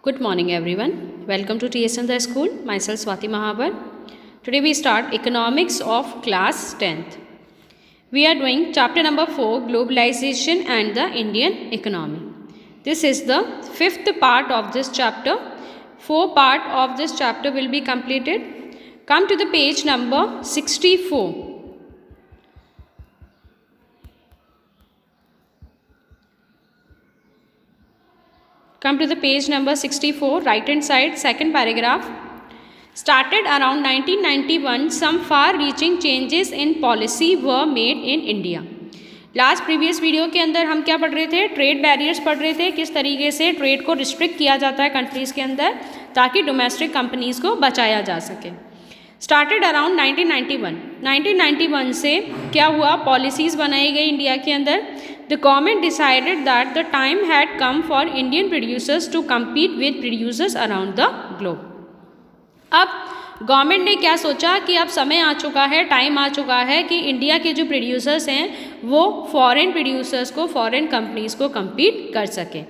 Good morning everyone. Welcome to TSN the School. Myself Swati Mahabar. Today we start Economics of class 10th. We are doing chapter number 4, Globalization and the Indian Economy. This is the fifth part of this chapter. 4 part of this chapter will be completed. Come to the page number 64. Come to the page number 64, right hand side, second paragraph. Started around 1991, some far-reaching changes in policy were made in India. Last previous video के अंदर हम क्या पढ़ रहे थे? Trade barriers पढ़ रहे थे, किस तरीके से ट्रेड को रिस्ट्रिक्ट किया जाता है कंट्रीज़ के अंदर ताकि डोमेस्टिक कंपनीज़ को बचाया जा सके. स्टार्टेड अराउंड 1991 से क्या हुआ? पॉलिसीज़ बनाई गई इंडिया के अंदर. The government decided that the time had come for Indian producers to compete with producers around the globe. अब गवर्नमेंट ने क्या सोचा कि अब समय आ चुका है, टाइम आ चुका है कि इंडिया के जो प्रोड्यूसर्स हैं वो फॉरेन प्रोड्यूसर्स को, फॉरेन कंपनीज़ को compete कर सकें.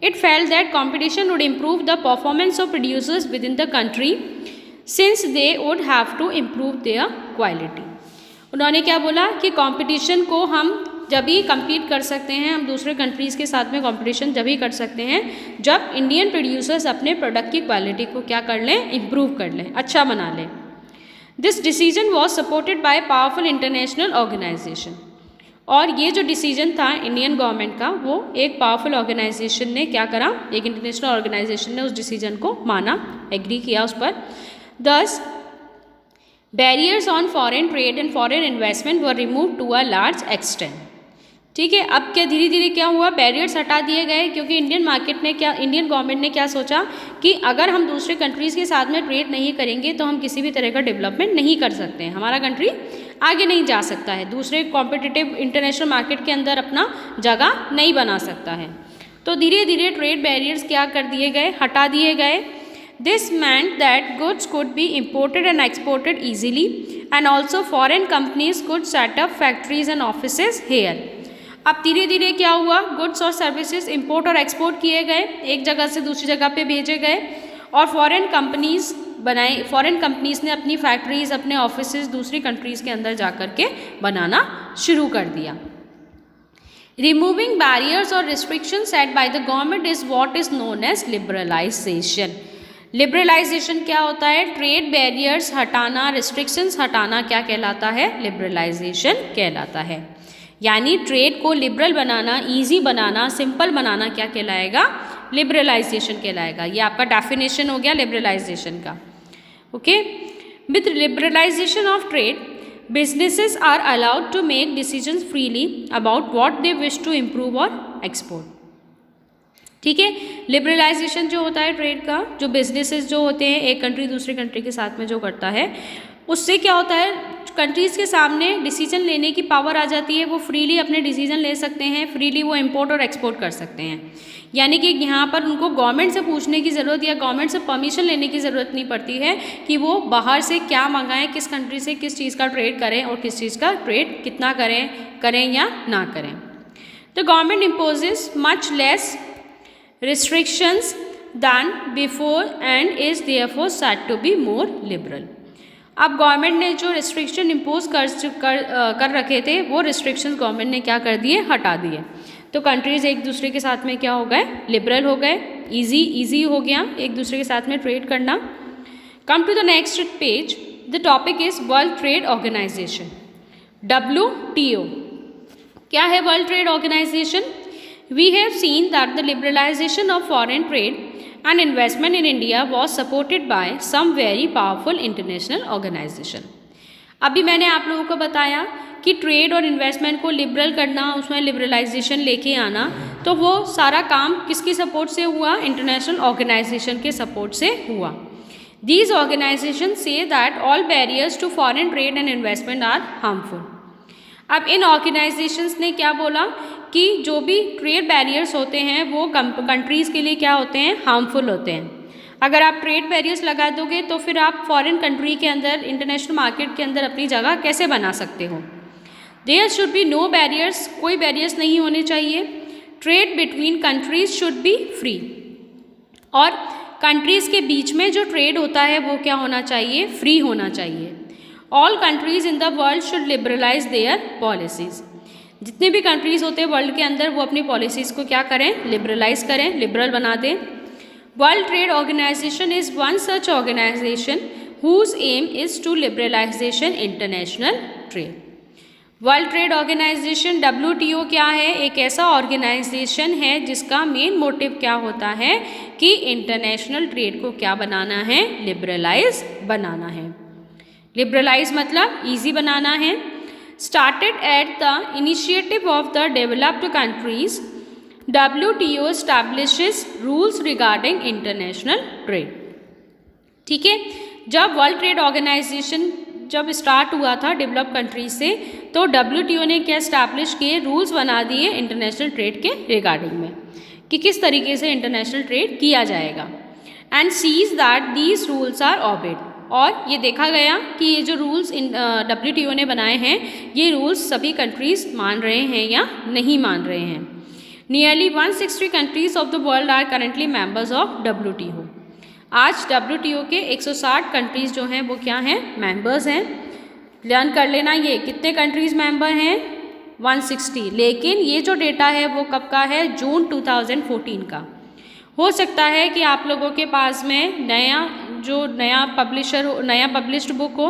It felt that competition would improve the performance of producers within the country since they would have to improve their quality. उन्होंने क्या बोला कि कंपटीशन को हम जब ही कम्पीट कर सकते हैं, हम दूसरे कंट्रीज़ के साथ में कंपटीशन जब ही कर सकते हैं जब इंडियन प्रोड्यूसर्स अपने प्रोडक्ट की क्वालिटी को क्या कर लें, इम्प्रूव कर लें, अच्छा बना लें. This decision was supported by powerful international organisation. और ये जो डिसीजन था इंडियन गवर्नमेंट का, वो एक पावरफुल ऑर्गेनाइजेशन ने क्या करा, एक इंटरनेशनल ऑर्गेनाइजेशन ने उस डिसीजन को माना, एग्री किया उस पर. Thus barriers on foreign trade and foreign investment were remove to a large extent. ठीक है, अब क्या धीरे धीरे क्या हुआ, बैरियर्स हटा दिए गए क्योंकि इंडियन गवर्नमेंट ने क्या सोचा कि अगर हम दूसरे कंट्रीज़ के साथ में ट्रेड नहीं करेंगे तो हम किसी भी तरह का डेवलपमेंट नहीं कर सकते हैं, हमारा कंट्री आगे नहीं जा सकता है, दूसरे कॉम्पिटिटिव इंटरनेशनल मार्केट के अंदर अपना जगह नहीं बना सकता है. तो धीरे धीरे ट्रेड बैरियर्स क्या कर दिए गए, हटा दिए गए. This meant that goods could be imported and exported easily and also foreign companies could set up factories and offices here. अब धीरे धीरे क्या हुआ, गुड्स और सर्विसेज इंपोर्ट और एक्सपोर्ट किए गए, एक जगह से दूसरी जगह पे भेजे गए और फॉरेन कंपनीज़ ने अपनी फैक्ट्रीज़, अपने ऑफिसेज दूसरी कंट्रीज़ के अंदर जा कर के बनाना शुरू कर दिया. रिमूविंग बैरियर्स और restriction set by the government is what is known as liberalisation. Liberalisation क्या होता है? ट्रेड बैरियर्स हटाना, रिस्ट्रिक्शंस हटाना क्या कहलाता है? लिबरलाइजेशन कहलाता है. यानी ट्रेड को लिबरल बनाना, इजी बनाना, सिंपल बनाना क्या कहलाएगा? लिबरलाइजेशन कहलाएगा. ये आपका डेफिनेशन हो गया लिबरलाइजेशन का. Okay, with liberalisation of trade businesses are allowed to make decisions freely about what they wish to improve और एक्सपोर्ट. ठीक है, लिबरलाइजेशन जो होता है ट्रेड का, जो बिजनेसेस जो होते हैं एक कंट्री दूसरे कंट्री के साथ में जो करता है, उससे क्या होता है, कंट्रीज़ के सामने डिसीजन लेने की पावर आ जाती है, वो फ्रीली अपने डिसीजन ले सकते हैं, फ्रीली वो इंपोर्ट और एक्सपोर्ट कर सकते हैं. यानी कि यहाँ पर उनको गवर्नमेंट से पूछने की ज़रूरत या गवर्नमेंट से परमिशन लेने की ज़रूरत नहीं पड़ती है कि वो बाहर से क्या मंगाएं, किस कंट्री से किस चीज़ का ट्रेड करें और किस चीज़ का ट्रेड कितना करें या ना करें. The government imposes much less restrictions than before and is therefore said to be more liberal. अब गवर्नमेंट ने जो रिस्ट्रिक्शन इम्पोज कर रखे थे वो रिस्ट्रिक्शन गवर्नमेंट ने क्या कर दिए, हटा दिए. तो कंट्रीज़ एक दूसरे के साथ में क्या हो गए, लिबरल हो गए, ईजी हो गया एक दूसरे के साथ में ट्रेड करना. Come to the next page. The topic is world trade organisation, WTO. क्या है world trade organisation? We have seen that the liberalization of foreign trade and investment in India was supported by some very powerful international organization. अभी मैंने आप लोगों को बताया कि trade और इन्वेस्टमेंट को लिबरल करना, उसमें लिबरलाइजेशन लेके आना, तो वो सारा काम किसकी सपोर्ट से हुआ? इंटरनेशनल ऑर्गेनाइजेशन के सपोर्ट से हुआ. These organizations say that all barriers to foreign trade and investment are harmful. अब इन ऑर्गेनाइजेशंस ने क्या बोला कि जो भी ट्रेड बैरियर्स होते हैं वो कंट्रीज़ के लिए क्या होते हैं? हार्मफुल होते हैं. अगर आप ट्रेड बैरियर्स लगा दोगे तो फिर आप फॉरेन कंट्री के अंदर, इंटरनेशनल मार्केट के अंदर अपनी जगह कैसे बना सकते हो? There should be no barriers, कोई बैरियर्स नहीं होने चाहिए. Trade between countries should be free. और कंट्रीज़ के बीच में जो ट्रेड होता है वो क्या होना चाहिए, फ्री होना चाहिए। All countries in the world should liberalise their policies. जितने भी कंट्रीज़ होते हैं वर्ल्ड के अंदर वो अपनी पॉलिसीज़ को क्या करें, लिबरलाइज करें, लिबरल बना दें। World trade organisation is one such organisation whose aim is to liberalisation international trade. World trade organisation WTO क्या है, एक ऐसा ऑर्गेनाइजेशन है जिसका मेन मोटिव क्या होता है कि इंटरनेशनल ट्रेड को क्या बनाना है, लिबरलाइज बनाना है। लिबरलाइज मतलब ईजी बनाना है। Started at the initiative of the developed countries, WTO establishes rules regarding international trade. ठीक है, जब वर्ल्ड ट्रेड ऑर्गेनाइजेशन जब स्टार्ट हुआ था डेवलप कंट्रीज से, तो WTO ने क्या इस्टेब्लिश किए, रूल्स बना दिए इंटरनेशनल ट्रेड के रिगार्डिंग में कि किस तरीके से इंटरनेशनल ट्रेड किया जाएगा। And sees that these rules are obeyed, और ये देखा गया कि ये जो रूल्स WTO ने बनाए हैं ये रूल्स सभी कंट्रीज मान रहे हैं या नहीं मान रहे हैं। Nearly 160 countries of the world are currently members of WTO। आज WTO के 160 कंट्रीज़ जो हैं वो क्या हैं, मेंबर्स हैं। लर्न कर लेना ये कितने कंट्रीज़ मेंबर हैं, 160। लेकिन ये जो डेटा है वो कब का है, जून 2014 का। हो सकता है कि आप लोगों के पास में नया पब्लिश्ड बुक हो,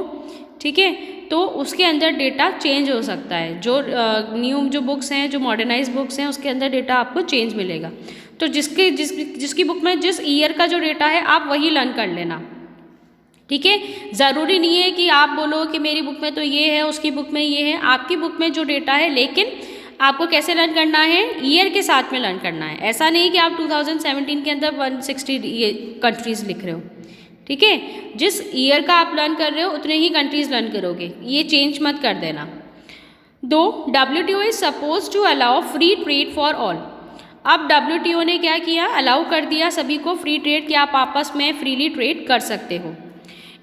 ठीक है, तो उसके अंदर डेटा चेंज हो सकता है। जो न्यू जो बुक्स हैं, जो मॉडर्नाइज बुक्स हैं, उसके अंदर डेटा आपको चेंज मिलेगा। तो जिसकी बुक में जिस ईयर का जो डेटा है आप वही लर्न कर लेना, ठीक है। ज़रूरी नहीं है कि आप बोलो कि मेरी बुक में तो ये है, उसकी बुक में ये है। आपकी बुक में जो डेटा है, लेकिन आपको कैसे लर्न करना है, ईयर के साथ में लर्न करना है। ऐसा नहीं कि आप 2017 के अंदर 160 कंट्रीज़ लिख रहे हो, ठीक है। जिस ईयर का आप लर्न कर रहे हो उतने ही कंट्रीज़ लर्न करोगे, ये चेंज मत कर देना। दो WTO is suppose to allow free trade for all. अब WTO ने क्या किया, अलाउ कर दिया सभी को फ्री ट्रेड, कि आप आपस में फ्रीली ट्रेड कर सकते हो।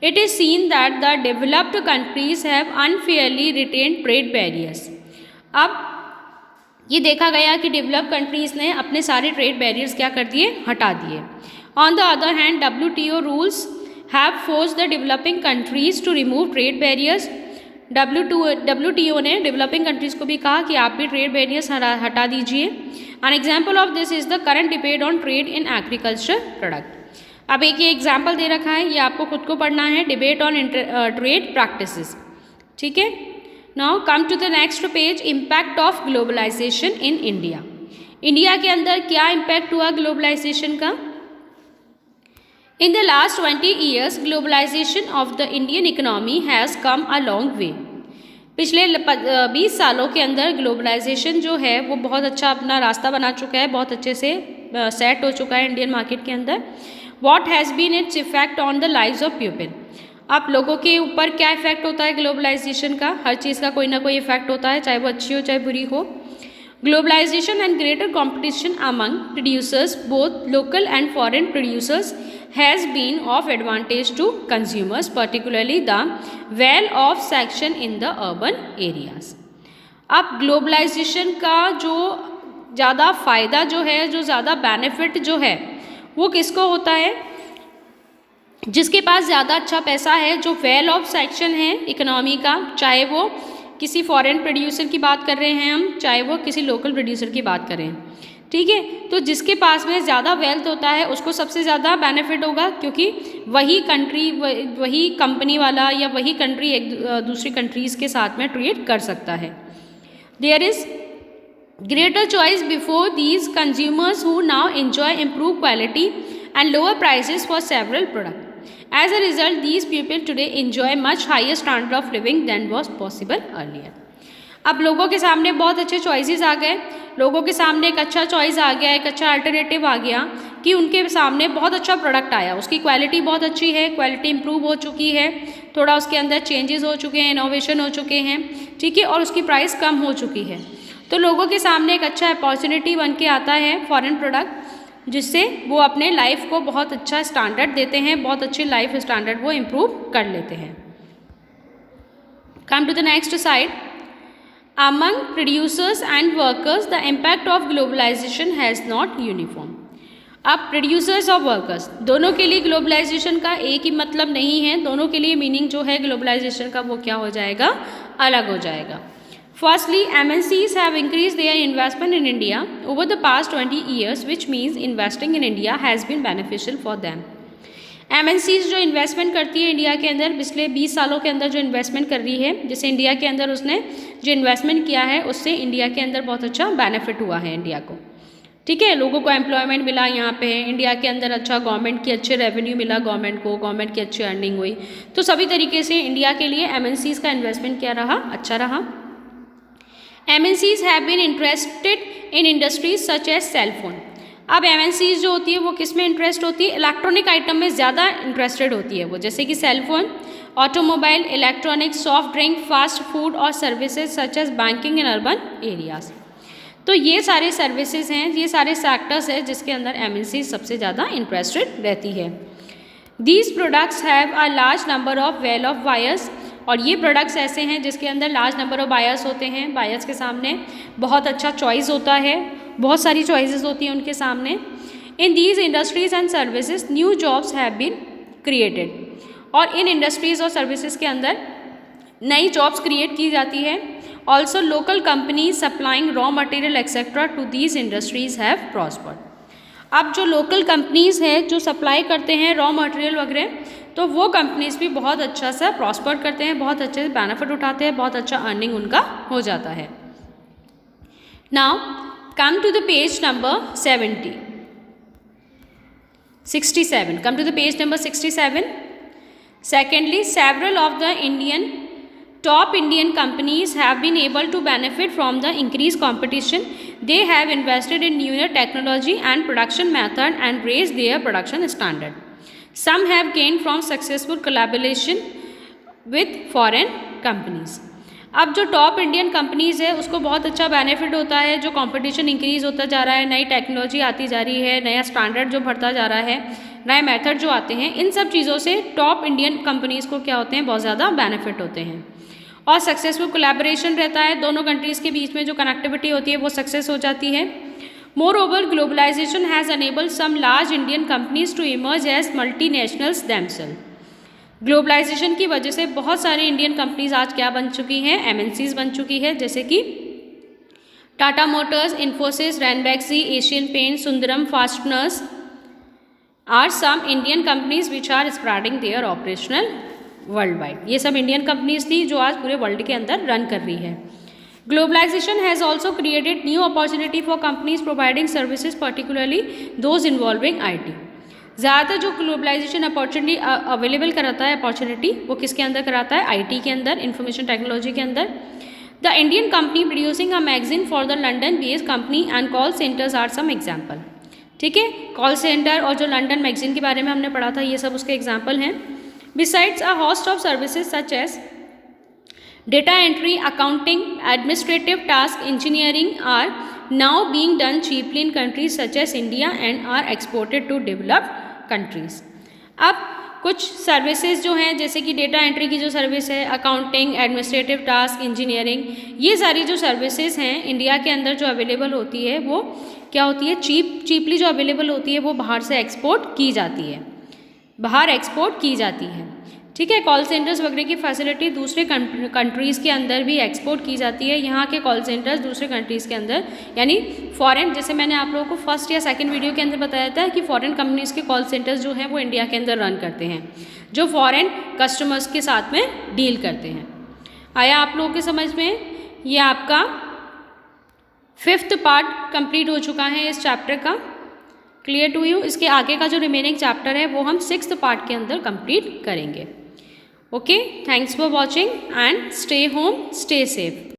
It is seen that the developed countries have unfairly retained trade barriers. अब ये देखा गया कि डेवलप कंट्रीज़ ने अपने सारे ट्रेड बैरियर्स क्या कर दिए, हटा दिए। On the other hand WTO rules have forced the developing countries to remove trade barriers. WTO ने डेवलपिंग कंट्रीज़ को भी कहा कि आप भी ट्रेड बैरियर्स हटा दीजिए। An example of this is the current debate on trade in agriculture product. अब एक ये एग्जाम्पल दे रखा है, ये आपको खुद को पढ़ना है, डिबेट ऑन ट्रेड प्रैक्टिसेस, ठीक है। Now come to the next page, impact of globalisation in India. India के अंदर क्या इम्पैक्ट हुआ ग्लोबलाइजेशन का। In the last 20 years, globalization of the Indian economy has come a long way. पिछले 20 सालों के अंदर ग्लोबलाइजेशन जो है वो बहुत अच्छा अपना रास्ता बना चुका है, बहुत अच्छे से सेट हो चुका है इंडियन मार्केट के अंदर। What has been its effect on the lives of people? अब लोगों के ऊपर क्या इफेक्ट होता है ग्लोबलाइजेशन का, हर चीज़ का कोई ना कोई इफेक्ट होता है, चाहे वो अच्छी हो चाहे बुरी हो। Globalisation and greater competition among producers, both local and foreign producers, has been of advantage to consumers, particularly the well-off section in the urban areas. अब ग्लोबलाइजेशन का जो ज़्यादा फ़ायदा जो है, जो ज़्यादा बेनिफिट जो है, वो किसको होता है, जिसके पास ज़्यादा अच्छा पैसा है, जो वेल ऑफ सेक्शन है इकोनॉमी का, चाहे वो किसी फॉरेन प्रोड्यूसर की बात कर रहे हैं हम, चाहे वो किसी लोकल प्रोड्यूसर की बात करें, ठीक है। तो जिसके पास में ज़्यादा वेल्थ होता है उसको सबसे ज़्यादा बेनिफिट होगा, क्योंकि वही कंट्री, वही कंपनी वाला या वही कंट्री एक दूसरी कंट्रीज़ के साथ में ट्रेड कर सकता है। There is greater choice before these consumers who now enjoy improve quality and lower prices for several product. As a result these people today enjoy much higher standard of living than was possible earlier. अब लोगों के सामने बहुत अच्छे choices आ गए, लोगों के सामने एक अच्छा चॉइस आ गया, एक अच्छा अल्टरनेटिव आ गया कि उनके सामने बहुत अच्छा प्रोडक्ट आया, उसकी क्वालिटी बहुत अच्छी है, क्वालिटी इंप्रूव हो चुकी है, थोड़ा उसके अंदर चेंजेस हो चुके हैं, इनोवेशन हो चुके हैं, ठीक है, और उसकी प्राइस कम हो चुकी है। तो लोगों के सामने एक अच्छा अपॉर्चुनिटी बन के आता है फॉरेन प्रोडक्ट, जिससे वो अपने लाइफ को बहुत अच्छा स्टैंडर्ड देते हैं, बहुत अच्छे लाइफ स्टैंडर्ड वो इम्प्रूव कर लेते हैं। Come to the next side, among producers and workers the impact of globalization has not uniform. अब प्रोड्यूसर्स और वर्कर्स दोनों के लिए ग्लोबलाइजेशन का एक ही मतलब नहीं है, दोनों के लिए मीनिंग जो है ग्लोबलाइजेशन का वो क्या हो जाएगा, अलग हो जाएगा। Firstly MNCs have increased their investment in India over the past 20 years, which means investing in India has been beneficial for them. MNCs जो इन्वेस्टमेंट करती है इंडिया के अंदर, पिछले 20 सालों के अंदर जो इन्वेस्टमेंट कर रही है, जैसे इंडिया के अंदर उसने जो इन्वेस्टमेंट किया है उससे इंडिया के अंदर बहुत अच्छा बेनिफिट हुआ है इंडिया को। ठीक है, लोगों को एम्प्लॉयमेंट मिला यहाँ पे, इंडिया के अंदर अच्छा गवर्नमेंट की अच्छे रेवेन्यू मिला गवर्नमेंट को, गवर्नमेंट की अच्छी अर्निंग हुई। तो सभी तरीके से इंडिया के लिए MNCs का इन्वेस्टमेंट क्या रहा, अच्छा रहा। MNCs have been interested in industries such as cell phone। अब MNCs जो होती है वो किस में इंटरेस्ट होती है, इलेक्ट्रॉनिक आइटम में ज़्यादा इंटरेस्टेड होती है वो, जैसे कि cell phone, automobile, electronics, soft drink, fast food और services such as banking in urban areas. तो ये सारे सर्विसेज हैं, ये सारे सेक्टर्स हैं जिसके अंदर MNCs सबसे ज़्यादा इंटरेस्टेड रहती है। These products have a large number of well of buyers, और ये प्रोडक्ट्स ऐसे हैं जिसके अंदर लार्ज नंबर ऑफ बायर्स होते हैं, बायर्स के सामने बहुत अच्छा चॉइस होता है, बहुत सारी चॉइसेस होती हैं उनके सामने। In these industries and services new jobs have been created, और इन इंडस्ट्रीज़ और सर्विसेज के अंदर नई जॉब्स क्रिएट की जाती है। Also local companies supplying raw material etcetera to these industries have prospered. अब जो लोकल कंपनीज़ है जो सप्लाई करते हैं रॉ मटेरियल वगैरह, तो वो कंपनीज़ भी बहुत अच्छा सा प्रॉस्पर करते हैं, बहुत अच्छे से बेनिफिट उठाते हैं, बहुत अच्छा अर्निंग उनका हो जाता है। Now come to the page number 67। Come to the page number 67। Secondly, several of the top Indian companies have been able to benefit from the increased competition. They have invested in newer technology and production method and raised their production standard. Some have gained from successful collaboration with foreign companies. अब जो top Indian companies है उसको बहुत अच्छा benefit होता है, जो competition increase होता जा रहा है, नई टेक्नोलॉजी आती जा रही है, नया स्टैंडर्ड जो बढ़ता जा रहा है, नए मेथड जो आते हैं, इन सब चीज़ों से टॉप इंडियन कंपनीज़ को क्या होते हैं, बहुत ज़्यादा बेनिफिट होते हैं। और सक्सेसफुल कोलैबोरेशन रहता है, दोनों कंट्रीज़ के बीच में जो कनेक्टिविटी होती है वो सक्सेस हो जाती है। Moreover globalisation has enabled some large Indian companies to emerge as multinationals themselves. Globalisation की वजह से बहुत सारी इंडियन कंपनीज आज क्या बन चुकी हैं, MNCs बन चुकी है, जैसे कि Tata Motors, Infosys, Ranbaxy, Asian Paint, Sundaram Fasteners are some Indian companies which are spreading their operational world wide. ये सब इंडियन कंपनीज थी जो आज पूरे वर्ल्ड के अंदर रन कर रही है। Globalisation has also created new opportunity for companies providing services, particularly those involving IT। ज़्यादातर जो ग्लोबलाइजेशन अपॉर्चुनिटी अवेलेबल कराता है, अपॉर्चुनिटी वो किसके अंदर कराता है, IT के अंदर, इंफॉर्मेशन टेक्नोलॉजी के अंदर। The Indian company producing a magazine for the London based company and call centres are some example. ठीक है, कॉल सेंटर और जो लंडन मैगजीन के बारे में हमने पढ़ा था, ये सब उसके एग्जाम्पल हैं। Besides a host of services such as data entry, accounting, administrative task, engineering are now being done cheaply in countries such as India and are exported to developed countries। अब कुछ सर्विसेज जो हैं, जैसे कि data entry की जो service है, accounting, administrative task, engineering, ये सारी जो सर्विसेज हैं इंडिया के अंदर जो अवेलेबल होती है वो क्या होती है, चीपली जो अवेलेबल होती है वो बाहर से एक्सपोर्ट की जाती है, बाहर एक्सपोर्ट की जाती है। ठीक है, कॉल सेंटर्स वगैरह की फैसिलिटी दूसरे कंट्रीज़ के अंदर भी एक्सपोर्ट की जाती है। यहाँ के कॉल सेंटर्स दूसरे कंट्रीज़ के अंदर, यानी फॉरेन, जैसे मैंने आप लोगों को फर्स्ट या सेकंड वीडियो के अंदर बताया था कि फॉरेन कंपनीज़ के कॉल सेंटर्स जो हैं वो इंडिया के अंदर रन करते हैं, जो फॉरेन कस्टमर्स के साथ में डील करते हैं। आया आप लोगों के समझ में? ये आपका 5th पार्ट कंप्लीट हो चुका है इस चैप्टर का। Clear to you? इसके आगे का जो रिमेनिंग चैप्टर है वो हम 6th पार्ट के अंदर कंप्लीट करेंगे। Okay, thanks for watching and stay home, stay safe.